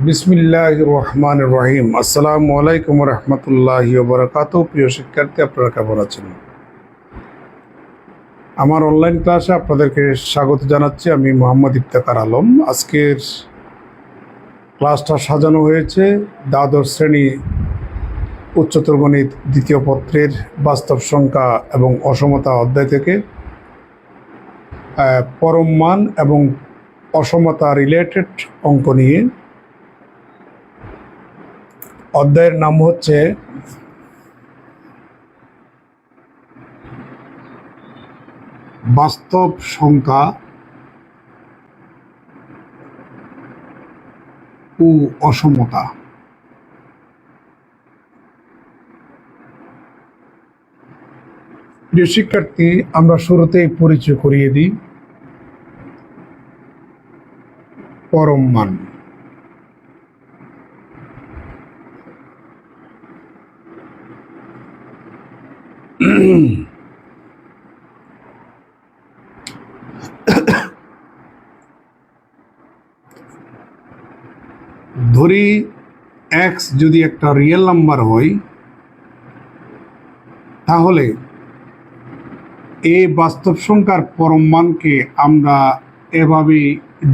বিসমিল্লাহির রহমানির রহিম। আসসালামু আলাইকুম রহমতুল্লাহি ওয়া বারাকাতুহু। প্রিয় শিক্ষার্থী, আপনারা কেমন আছেন? আমার অনলাইন ক্লাসে আপনাদেরকে স্বাগত জানাচ্ছি। আমি মোহাম্মদ ইফতেখার আলম। আজকের ক্লাসটা সাজানো হয়েছে দ্বাদশ শ্রেণী উচ্চতর গণিত দ্বিতীয় পত্রের বাস্তব সংখ্যা এবং অসমতা অধ্যায় থেকে পরম মান এবং অসমতা রিলেটেড অঙ্ক নিয়ে। অধ্যায়ের নাম হচ্ছে বাস্তব সংখ্যা ও অসমতা। প্রিয় শিক্ষার্থী, আমরা শুরুতেই পরিচয় করিয়ে দিই পরম মান। ধরি এক্স যদি একটা রিয়েল নাম্বার হয়, তাহলে এই বাস্তব সংখ্যার পরম মানকে আমরা এভাবে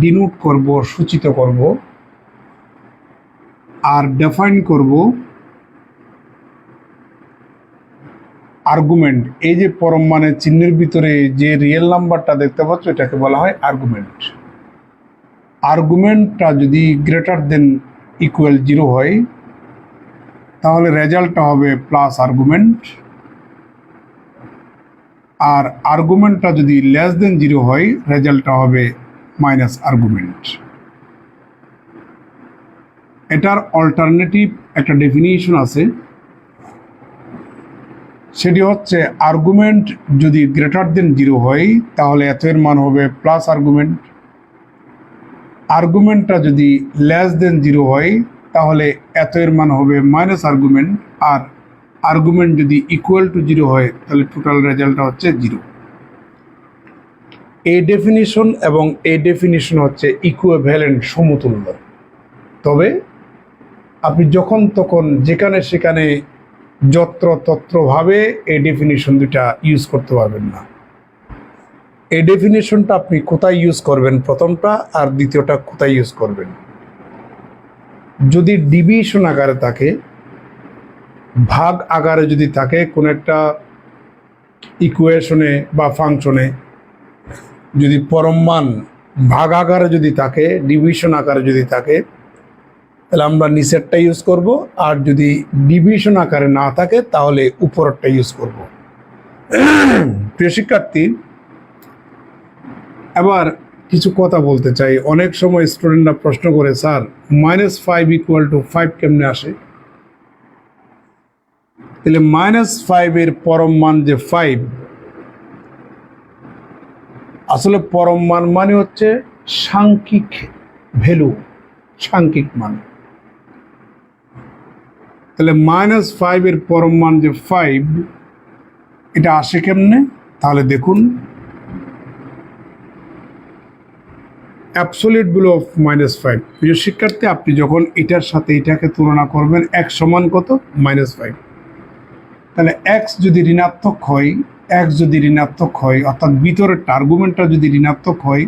ডিনোট করব, সূচিত করব আর ডিফাইন করব আর্গুমেন্ট। এই যে পরম মানের চিহ্নের ভিতরে যে রিয়েল নাম্বারটা দেখতে পাচ্ছ, এটাকে বলা হয় আর্গুমেন্ট। আর্গুমেন্টটা যদি গ্রেটার দেন ইকুয়াল 0 হয়, তাহলে রেজাল্টটা হবে প্লাস আর্গুমেন্ট। আর আর্গুমেন্টটা যদি লেস দেন 0 হয়, রেজাল্টটা হবে মাইনাস আর্গুমেন্ট। এটার অল্টারনেটিভ একটা ডেফিনিশন আছে, সেটি হচ্ছে আর্গুমেন্ট যদি গ্রেটার দেন 0 হয়, তাহলে এত এর মান হবে প্লাস আর্গুমেন্ট। আর্গুমেন্টটা যদি লেস দেন 0 হয়, তাহলে এত এর মান হবে মাইনাস আর্গুমেন্ট। আর আর্গুমেন্ট যদি ইকুয়াল টু 0 হয়, তাহলে টোটাল রেজাল্টটা হচ্ছে 0। এই ডেফিনিশন এবং এই ডেফিনিশন হচ্ছে ইকুইভ্যালেন্ট, সমতুল্য। তবে আপনি যখন তখন যেখানে সেখানে যত্রতত্রভাবে এই ডেফিনিশন দুটা ইউজ করতে পারবেন না। এই ডেফিনিশনটা আপনি কোথায় ইউজ করবেন, প্রথমটা, আর দ্বিতীয়টা কোথায় ইউজ করবেন? যদি ডিভিশন আকারে থাকে, ভাগ আকারে যদি থাকে, কোনো একটা ইকুয়েশনে বা ফাংশনে যদি পরম মান ভাগ আকারে যদি থাকে, ডিভিশন আকারে যদি থাকে, তাহলে আমরা নিচেরটা ইউজ করব। আর যদি ডিভিশন আকারে না থাকে, তাহলে উপরেরটা ইউজ করব। প্রিয় শিক্ষার্থী, এবার কিছু কথা বলতে চাই। অনেক সময় স্টুডেন্টরা প্রশ্ন করে, স্যার -5 = 5 কেমনে আসে? তাহলে -5 এর পরম মান যে 5, আসলে পরম মান মানে হচ্ছে সাংখ্যিক ভ্যালু, সাংখ্যিক মান। তাহলে -5 এর পরম মান যে 5, এটা আসে কেমনে? তাহলে দেখুন, অ্যাবসলিউট ভ্যালু অফ -5। প্রিয় শিক্ষার্থী, আপনি যখন এটার সাথে এটাকে তুলনা করবেন, x সমান কত? -5। তাহলে x যদি ঋণাত্মক হয়, অর্থাৎ ভিতরের আর্গুমেন্টটা যদি ঋণাত্মক হয়,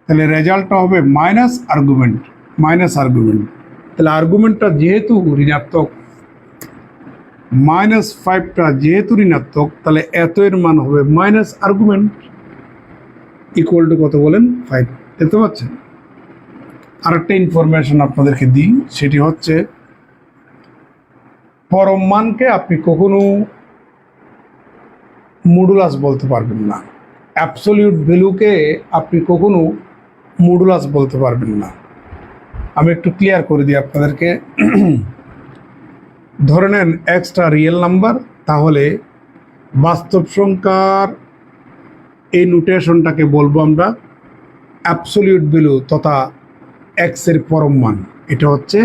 তাহলে রেজাল্টটা হবে মাইনাস আর্গুমেন্ট। তাহলে আর্গুমেন্টটা যেহেতু ঋণাত্মক, -5টা যেহেতু ঋণাত্মক, তাহলে এত এর মান হবে মাইনাস আর্গুমেন্ট ইকুয়াল টু কত বলেন? 5। দেখতে পাচ্ছেন? আরেকটা ইনফরমেশন আপনাদেরকে দিই, সেটি হচ্ছে পরম মানকে আপনি কখনো মডুলাস বলতে পারবেন না। অ্যাবসলিউট ভ্যালুকে আপনি কখনো মডুলাস বলতে পারবেন না। আমি একটু ক্লিয়ার করে দিই আপনাদেরকে। ধরে নেন এক্সটা রিয়েল নাম্বার, তাহলে বাস্তব সংখ্যার এই নোটেশনটাকে বলবো আমরা অ্যাবসলিউট ভ্যালু তথা এক্স এর পরম মান। এটা হচ্ছে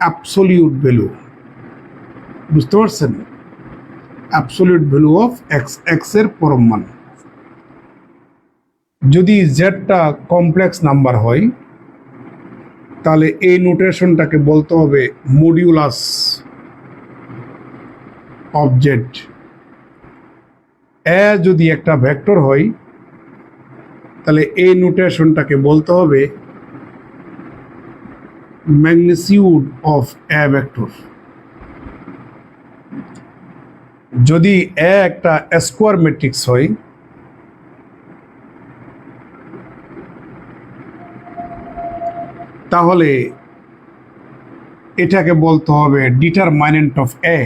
অ্যাবসলিউট ভ্যালু, বুঝতে পারছেন? অ্যাবসলিউট ভ্যালু অফ এক্স এর পরম মান। যদি জেডটা কমপ্লেক্স নাম্বার হয়, তাহলে এই নোটেশনটাকে বলতে হবে মডিউলাস অবজেক্ট। এ যদি একটা ভেক্টর হয় তাহলে এই নোটেশনটাকে বলতে হবে ম্যাগনিটিউড অফ এ ভেক্টর। যদি এ একটা স্কোয়ার ম্যাট্রিক্স হয় তাহলে এটাকে বলতে হবে ডিটারমাইন্যান্ট অফ এ।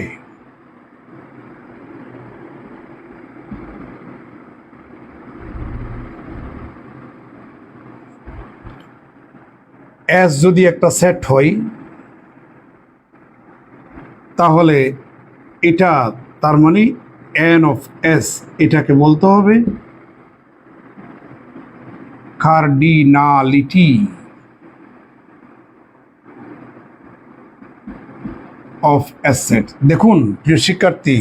এস যদি একটা সেট হয় তাহলে এটা তার মানে এন অফ এস, এটাকে বলতে হবে কার্ডিনালিটি অফ এ সেট। দেখুন প্রিয় শিক্ষার্থী,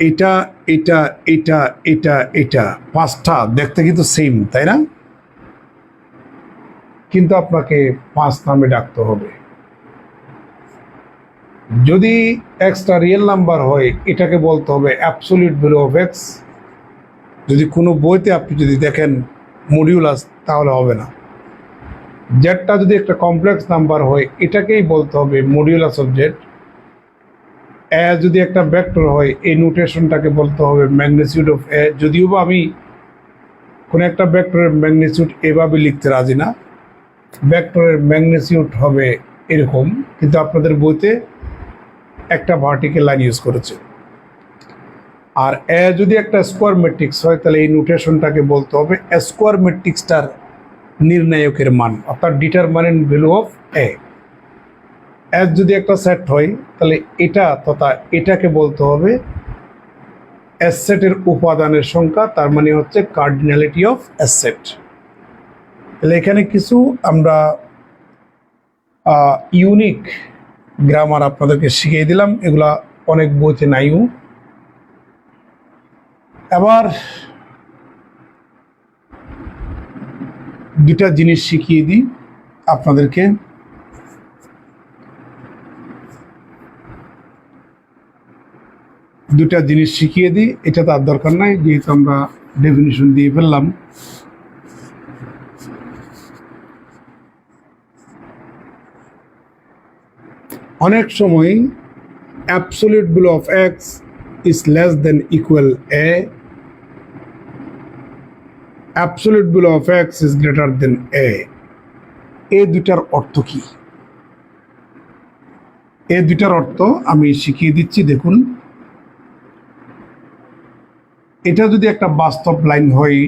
এটা এটা এটা এটা এটা পাঁচটা দেখতে কিন্তু সেম, তাই না? কিন্তু আপনাকে 5 নামে ডাকতে হবে। যদি এক্সটা রিয়েল নাম্বার হয় এটাকে বলতে হবে অ্যাবসলিউট ভ্যালু অফ এক্স। যদি কোনো বইতে আপনি যদি দেখেন মডিউলাস তাহলে হবে না। জেডটা যদি একটা কমপ্লেক্স নাম্বার হয় এটাকেই বলতে হবে মডিউলাস অফ জেড। এ যদি একটা ভেক্টর হয় এই নোটেশনটাকে বলতে হবে ম্যাগনিটিউড অফ এ। যদিও বা আমি কোনো একটা ভেক্টরের ম্যাগনিটিউড এভাবে লিখতে রাজি না, ভেক্টরের ম্যাগনিটিউড হবে এরকম, কিন্তু আপনাদের বইতে একটা ভার্টিক্যাল লাইন ইউজ করেছে। আর এ যদি একটা স্কোয়ার ম্যাট্রিক্স হয় তাহলে এই নোটেশনটাকে বলতে হবে স্কোয়ার ম্যাট্রিক্সটার নির্ণায়কের মান, অর্থাৎ ডিটারমাইন্যান্ট ভ্যালু অফ এ। এস যদি একটা সেট হয় তাহলে এটা তথা এটাকে বলতে হবে এস সেটের উপাদানের সংখ্যা, তার মানে হচ্ছে কার্ডিনালিটি অফ এস সেট। তাহলে এখানে কিছু আমরা ইউনিক গ্রামার আপনাদেরকে শিখিয়ে দিলাম, এগুলা অনেক বইতে নাইও। এবার দুটা জিনিস শিখিয়ে দিই আপনাদেরকে। দুটা জিনিস শিখিয়ে দিই, এটা তার দরকার নাই যেহেতু আমরা ডেফিনিশন দিয়ে ফেললাম। অনেক সময় absolute value of X is less than equal A, absolute value of X is greater than A. এই দুটার অর্থ কি? এই দুটার অর্থ আমি শিখিয়ে দিচ্ছি। দেখুন, এটা যদি একটা বাস্তব লাইন হয়,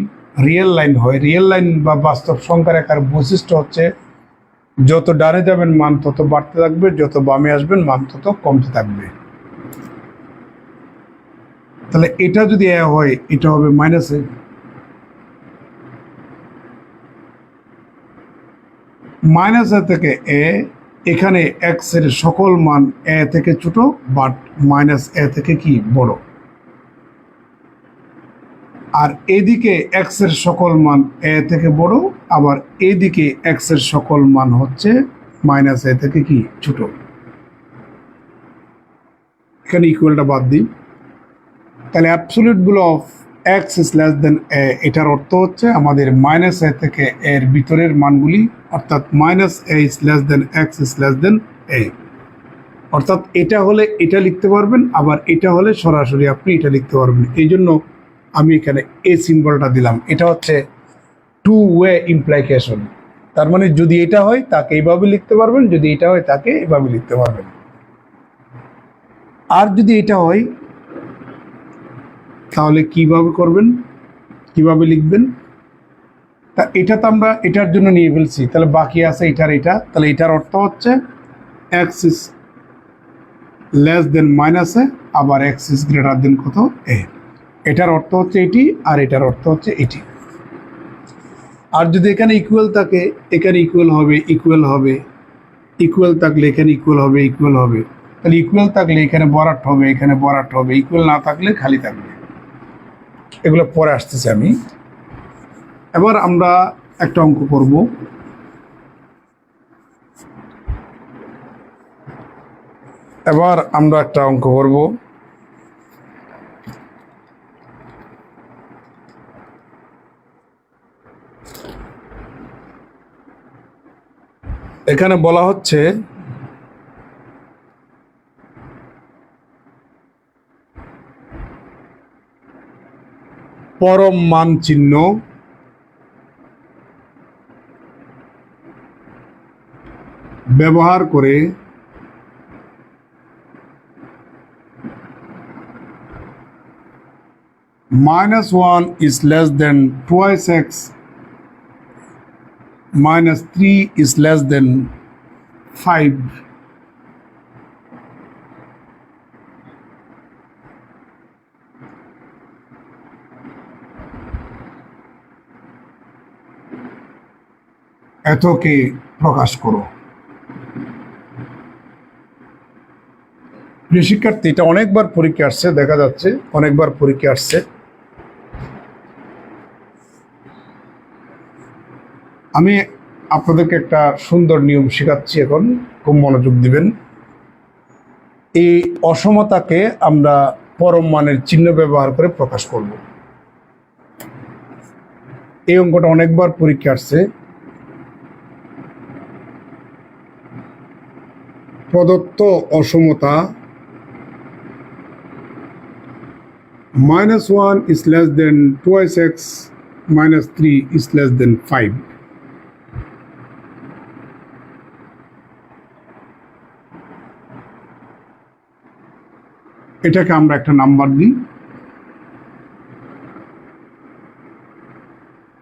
রিয়েল লাইন হয়, রিয়েল লাইন বা বাস্তব সংখ্যা রেখার বৈশিষ্ট্য হচ্ছে যত ডানে যাবেন মান তত বাড়তে থাকবে, যত বামে আসবেন মান তত কমতে থাকবে। তাহলে এটা যদি এ হয় এটা হবে মাইনাস এ, মাইনাস এ থেকে এ। এখানে এক্স এর সকল মান এ থেকে ছোট, বাট মাইনাস এ থেকে কি বড়। আর এদিকে এক্স এর সকল মান এ থেকে বড়, আবার এদিকে এক্স এর সকল মান হচ্ছে মাইনাস এ থেকে কি ছোট। এখানে ইকুয়ালটা বাদ দিই। তাহলে absolute value of X is less than A, এটার অর্থ হচ্ছে আমাদের মাইনাস এ থেকে এর ভিতরের মানগুলি, অর্থাৎ minus A is less than X is less than A. অর্থাৎ এটা হলে এটা লিখতে পারবেন, আবার এটা হলে সরাসরি আপনি এটা লিখতে পারবেন। এই জন্য আমি এখানে এ সিম্বলটা দিলাম। এটা হচ্ছে টু ওয়ে ইমপ্লিকেশন। তার মানে যদি এটা হয় তাকে এইভাবে লিখতে পারবেন, যদি এটা হয় তাকে এভাবে লিখতে পারবেন। আর যদি এটা হয় তাহলে কিভাবে করবেন, কিভাবে লিখবেন? তা এটা তো আমরা এটার জন্য নিয়ে ফেলছি, তাহলে বাকি আছে এটার এটা। তাহলে এটার অর্থ হচ্ছে x is less than minus a, আবার এক্স ইজ গ্রেটার দেন কত এ। এটার অর্থ হচ্ছে এটি, আর এটার অর্থ হচ্ছে এটি। আর যদি এখানে ইকুয়াল থাকে এখানে ইকুয়াল হবে, ইকুয়াল হবে, ইকুয়াল থাকলে এখানে ইকুয়াল হবে, ইকুয়াল হবে। তাহলে ইকুয়াল থাকলে এখানে বরাট হবে, এখানে বরাট হবে, ইকুয়াল না থাকলে খালি থাকবে। এগুলো পরে আসতেছে আমি। এবার আমরা একটা অঙ্ক করব। এবার আমরা একটা অঙ্ক করব। এখানে বলা হচ্ছে পরম মান চিহ্ন ব্যবহার করে -1 is less than twice x, -3 is less than 5. এতকে প্রকাশ করো। প্রিয় শিক্ষার্থী, এটা অনেকবার পরীক্ষা আসছে, দেখা যাচ্ছে অনেকবার পরীক্ষা আসছে। আমি আপনাদেরকে একটা সুন্দর নিয়ম শেখাচ্ছি, এখন খুব মনোযোগ দিবেন। এই অসমতাকে আমরা পরম মানের চিহ্ন ব্যবহার করে প্রকাশ করব। এই অঙ্কটা অনেকবার পরীক্ষা আসছে। প্রদত্ত অসমতা -1 is less than twice x, -3 is less than 5. এটাকে আমরা একটা নাম্বার দিই।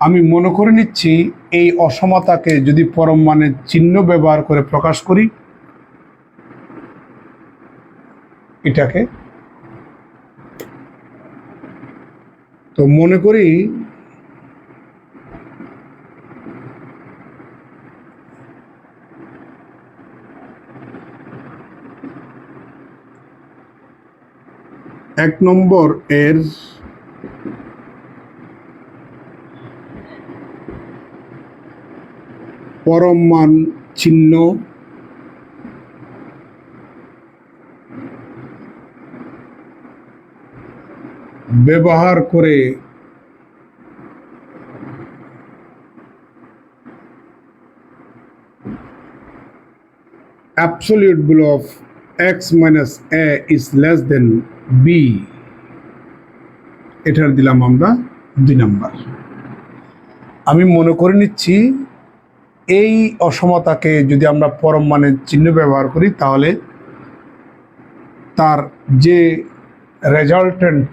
আমি মনে করে নিচ্ছি এই অসমতাকে যদি পরম মানের চিহ্ন ব্যবহার করে প্রকাশ করি, এটাকে তো মনে করি এক নম্বর এর পরম মান চিহ্ন ব্যবহার করে absolute value of x minus a is less than b, এটার দিলাম আমরা 2 নাম্বার। আমি মনে করে নিচ্ছি এই অসমতাকে যদি আমরা পরম মানের চিহ্ন ব্যবহার করি তাহলে তার যে রেজাল্টেন্ট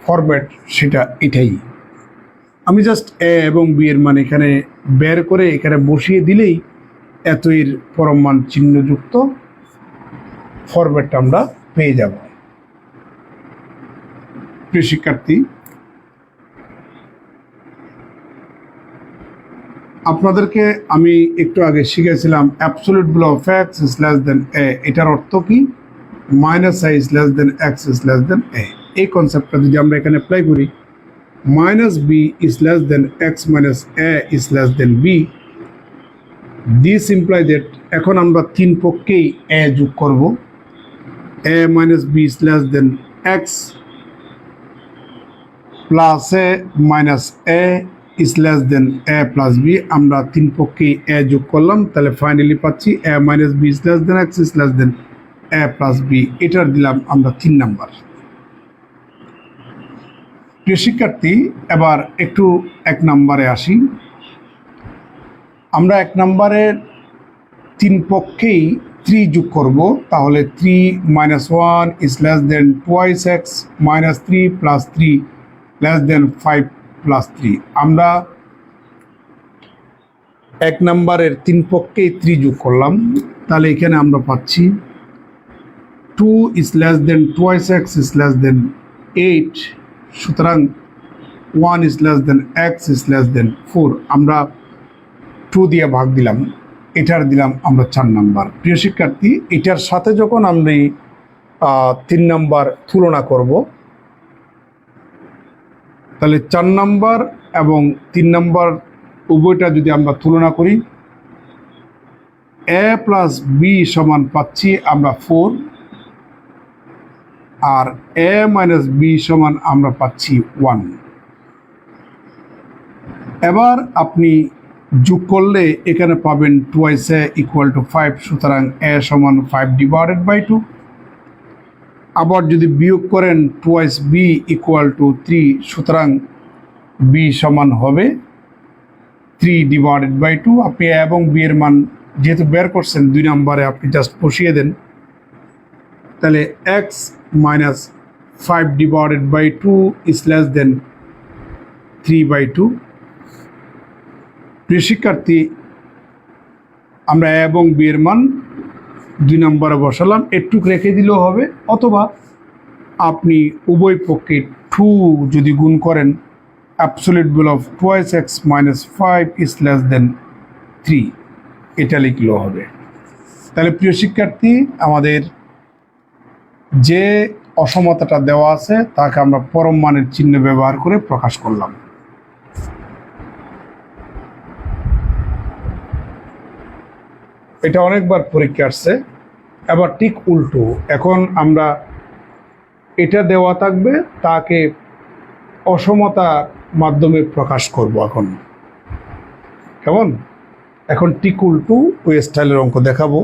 ফরম্যাট সেটা এটাই। আমি জাস্ট এ এবং বি এর মান এখানে বের করে এখানে বসিয়ে দিলেই এতই পরম মান চিহ্নযুক্ত ফরম্যাটটা আমরা পেয়ে যাব। প্রিয় শিক্ষার্থী, আপনাদেরকে আমি একটু আগে শিখেছিলাম absolute value of x is less then a, এটার অর্থ কি? -a is less then x is less then a। এই কনসেপ্টটা যদি আমরা এখানে অ্যাপ্লাই করি, -b is less then x minus a is less then b, this imply that এখন আমরা তিন পক্ষেই a যোগ করব। a minus b is less then x plus a minus a is less then a plus b। আমরা তিন পক্ষেই a যোগ করলাম, তাহলে ফাইনালি পাচ্ছি a minus b is less then x is less then a plus b। এটার দিলাম আমরা 3 নাম্বার। প্রিয় শিক্ষার্থী, এবার একটু 1 নাম্বারে আসি। আমরা 1 নাম্বারের 3 পক্ষেই 3 যোগ করব, তাহলে 3 - 1 is less then twice x, -3 plus 3 less than 5 plus 3। আমরা 1 নাম্বারের 3 পক্ষেই 3 যোগ করলাম, তাহলে এখানে আমরা পাচ্ছি 2 is less then twice x is less দেন 8, সুতরাং 1 is less then x is less দেন 4। আমরা 2 দিয়ে ভাগ দিলাম, এটার দিলাম আমরা 4 নাম্বার। প্রিয় শিক্ষার্থী, এটার সাথে যখন আমরা 3 নাম্বার তুলনা করব, তাহলে 4 নাম্বার এবং 3 নাম্বার উভয়টা যদি আমরা তুলনা করি, এ প্লাস বি সমান পাচ্ছি আমরা 4, আর এ মাইনাস বি সমান আমরা পাচ্ছি 1। এবার আপনি যোগ করলে এখানে পাবেন টুয়াইস এ ইকুয়াল টু 5, সুতরাং এ সমান 5/2। আবার যদি বিয়োগ করেন টুয়াইস বি ইকুয়াল টু 3, সুতরাং বি সমান হবে 3/2। আপনি এ এবং বি এর মান যেহেতু বের করছেন 2 নম্বরে, আপনি জাস্ট বসিয়ে দেন, তাহলে এক্স মাইনাস 5/2 ইজ লেস দেন 3/2। প্রিয় শিক্ষার্থী, আমরা এ এবং বি এর মান 2 নম্বরে বসালাম, একটু রেখে দিলেও হবে, অথবা আপনি উভয় পক্ষে 2 যদি গুণ করেন, absolute value of twice x minus 5 is less দেন 3, এটা লিখলেও হবে। তাহলে প্রিয় শিক্ষার্থী, আমাদের যে অসমতাটা দেওয়া আছে তাকে আমরা পরম মানের চিহ্ন ব্যবহার করে প্রকাশ করলাম। এটা অনেকবার পরীক্ষা আসছে। এবার ঠিক উল্টো, এখন আমরা এটা দেওয়া থাকবে, তাকে অসমতার মাধ্যমে প্রকাশ করব। এখন কেমন? এখন ঠিক উল্টো ওই স্টাইলের অঙ্ক দেখাবো।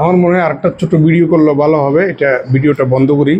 আমার মনে হয় আরেকটা ছোট ভিডিও করলে ভালো হবে, এটা ভিডিওটা বন্ধ করি।